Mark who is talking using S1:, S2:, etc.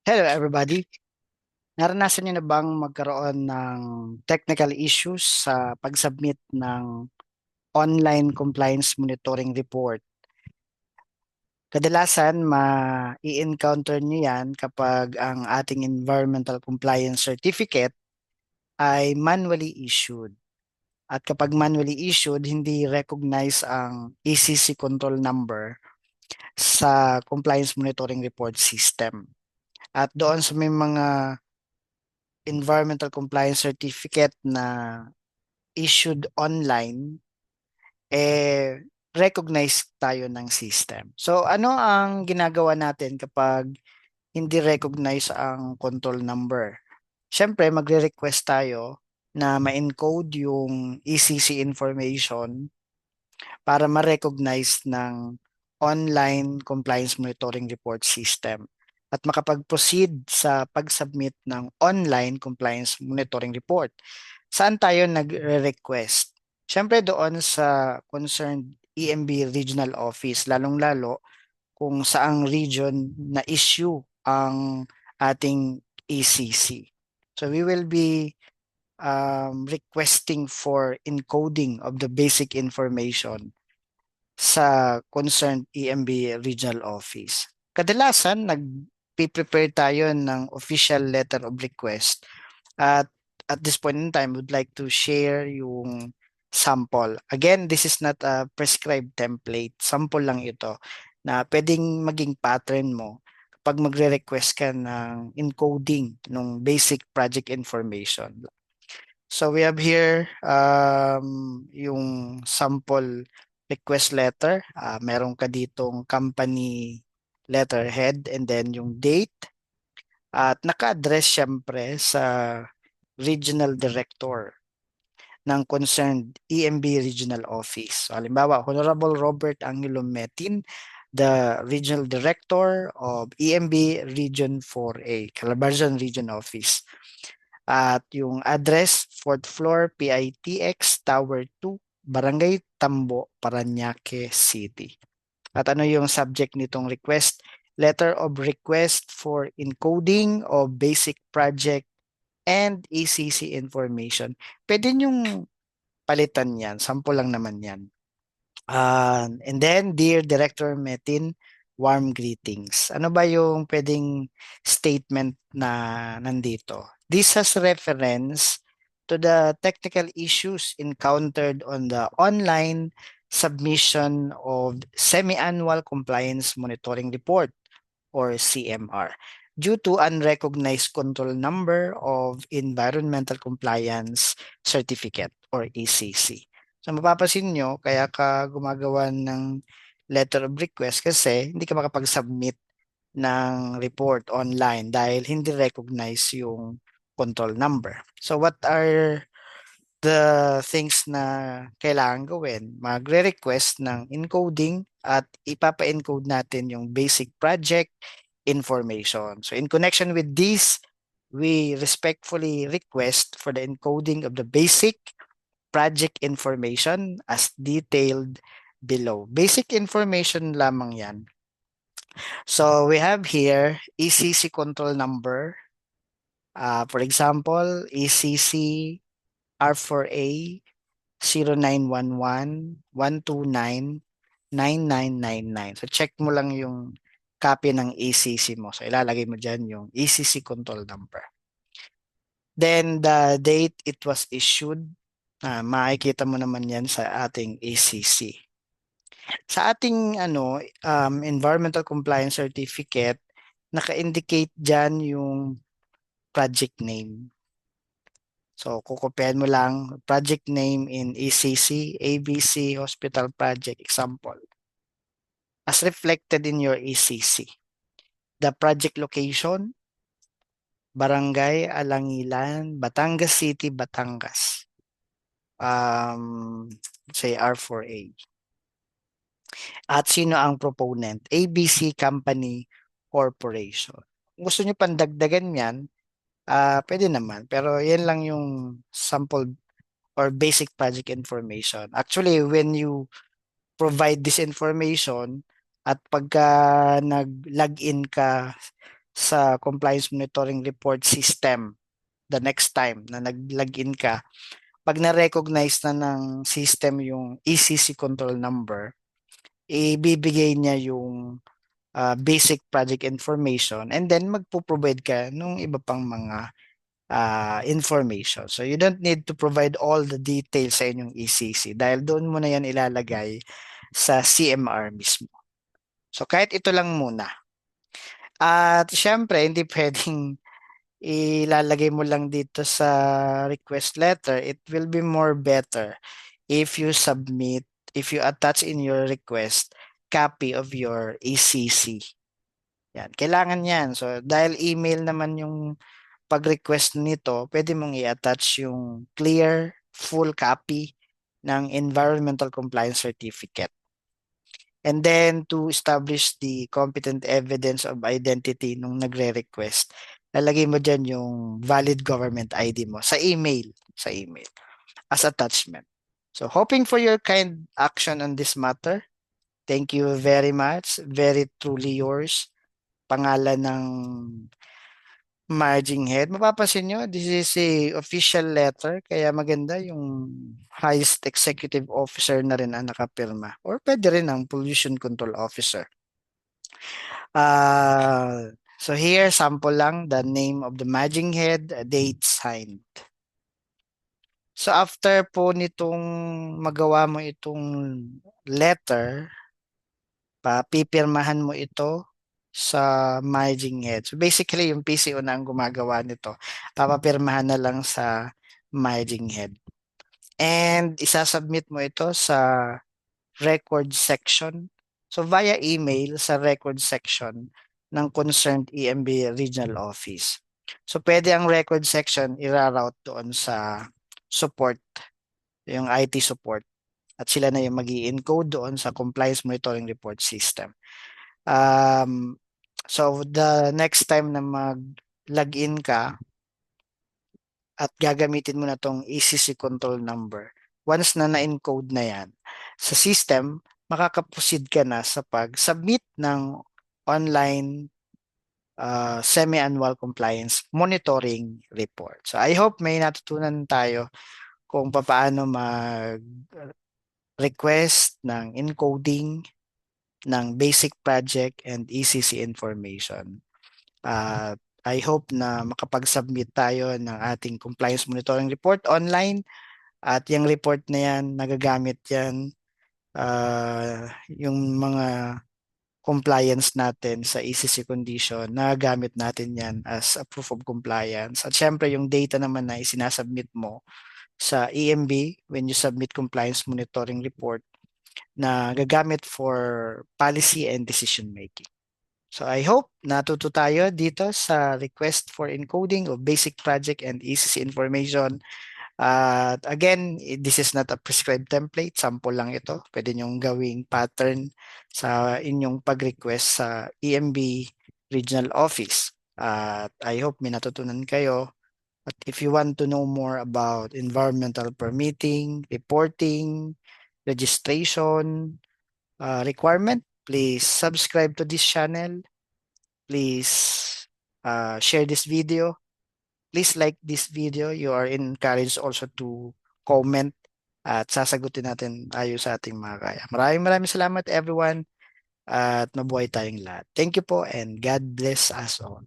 S1: Hello everybody. Naranasan niyo na bang magkaroon ng technical issues sa pag-submit ng online compliance monitoring report? Kadalasan ma-i-encounter niyo yan kapag ang ating environmental compliance certificate ay manually issued. At kapag manually issued, hindi recognize ang ECC control number sa compliance monitoring report system. At doon sa may mga environmental compliance certificate na issued online, recognize tayo ng system. So ano ang ginagawa natin kapag hindi recognize ang control number? Siyempre, magre-request tayo na ma-encode yung ECC information para ma-recognize ng online compliance monitoring report system at makapag-proceed sa pag-submit ng online compliance monitoring report. Saan tayo nagre-request? Siyempre doon sa concerned EMB regional office, lalong-lalo kung saang region na issue ang ating ECC. So we will be requesting for encoding of the basic information sa concerned EMB regional office. Kadalasan, nag-prepare tayo ng official letter of request at this point in time, would like to share yung sample. Again, this is not a prescribed template. Sample lang ito na pwedeng maging pattern mo kapag magre-request ka ng encoding ng basic project information. So we have here yung sample request letter. Meron ka ditong company letterhead and then yung date. At naka-address syempre sa regional director ng concerned EMB Regional Office. So, halimbawa, Honorable Robert Angelo Metin, the Regional Director of EMB Region 4A, Calabarzon Region Office. At yung address, 4th floor, PITX, Tower 2, Barangay Tambo, Parañaque City. At ano yung subject nitong request? Letter of request for encoding of basic project and ECC information. Pwede nyong palitan yan. Sample lang naman yan. And then, Dear Director Metin, warm greetings. Ano ba yung pwedeng statement na nandito? This has reference to the technical issues encountered on the online submission of semi-annual compliance monitoring report or CMR due to unrecognized control number of environmental compliance certificate or ECC. So mapapansin nyo, kaya ka gumagawa ng letter of request kasi hindi ka makapag-submit ng report online dahil hindi recognize yung control number. So what are the things na kailangan gawin? Magre-request ng encoding at ipapa-encode natin yung basic project information. So in connection with this, we respectfully request for the encoding of the basic project information as detailed below. Basic information lamang yan. So we have here ECC control number. For example, ECC R4A 0911-129-9999. So check mo lang yung copy ng ECC mo. So ilalagay mo dyan yung ECC control number. Then the date it was issued, makikita mo naman yan sa ating ECC. Sa ating environmental compliance certificate, naka-indicate dyan yung project name. So, kukopyahin mo lang project name in ECC, ABC Hospital Project example. As reflected in your ECC. The project location, Barangay Alangilan, Batangas City, Batangas. Say R4A. At sino ang proponent? ABC Company Corporation. Kung gusto nyo pandagdagan yan, pwede naman. Pero yan lang yung sample or basic project information. Actually, when you provide this information at pagka nag-login ka sa compliance monitoring report system the next time na nag-login ka. Pag na-recognize na ng system yung ECC control number, ibibigay niya yung basic project information and then magpo-provide ka nung iba pang mga information. So you don't need to provide all the details sa inyong ECC dahil doon mo na yan ilalagay sa CMR mismo. So kahit ito lang muna. At syempre, hindi pwedeng ilalagay mo lang dito sa request letter. It will be more better if you submit, if you attach in your request copy of your ECC. Yan, kailangan yan. So dahil email naman yung pag-request nito, pwede mong i-attach yung clear, full copy ng Environmental Compliance Certificate. And then to establish the competent evidence of identity nung nagre-request, lalagay mo dyan yung valid government ID mo sa email as attachment. So hoping for your kind action on this matter. Thank you very much. Very truly yours. Pangalan ng Marging Head. Mapapansin nyo, this is a official letter, kaya maganda yung highest executive officer na rin ang nakapirma. Or pwede rin ang pollution control officer. So here, sample lang, the name of the Marging Head, date signed. So after po nitong magawa mo itong letter, pipirmahan mo ito sa Marging Head. So basically, yung PCO na ang gumagawa nito. Papapirmahan na lang sa Marging Head. And isasubmit mo ito sa record section. So via email sa record section ng concerned EMB regional office. So pwede ang record section iraroute doon sa support, yung IT support. At sila na yung mag encode doon sa compliance monitoring report system. So the next time na mag-login ka at gagamitin mo na tong ECC control number, once na na-encode na yan sa system, makakaproceed ka na sa pag-submit ng online semi-annual compliance monitoring report. So I hope may natutunan tayo kung paano mag-request ng encoding ng basic project and ECC information. I hope na makapag-submit tayo ng ating compliance monitoring report online at yung report na yan, nagagamit yan yung mga compliance natin sa ECC condition, nagagamit natin yan as a proof of compliance. At syempre yung data naman na isinasubmit mo sa EMB when you submit compliance monitoring report na gagamit for policy and decision making. So I hope natuto tayo dito sa request for encoding of basic project and ECC information. Again, this is not a prescribed template. Sample lang ito. Pwede nyong gawing pattern sa inyong pag-request sa EMB Regional Office. I hope may natutunan kayo. But if you want to know more about environmental permitting, reporting, registration, requirement, please subscribe to this channel. Please share this video. Please like this video. You are encouraged also to comment at sasagutin natin tayo sa ating mga kaya. Maraming salamat everyone at mabuhay tayong lahat. Thank you po and God bless us all.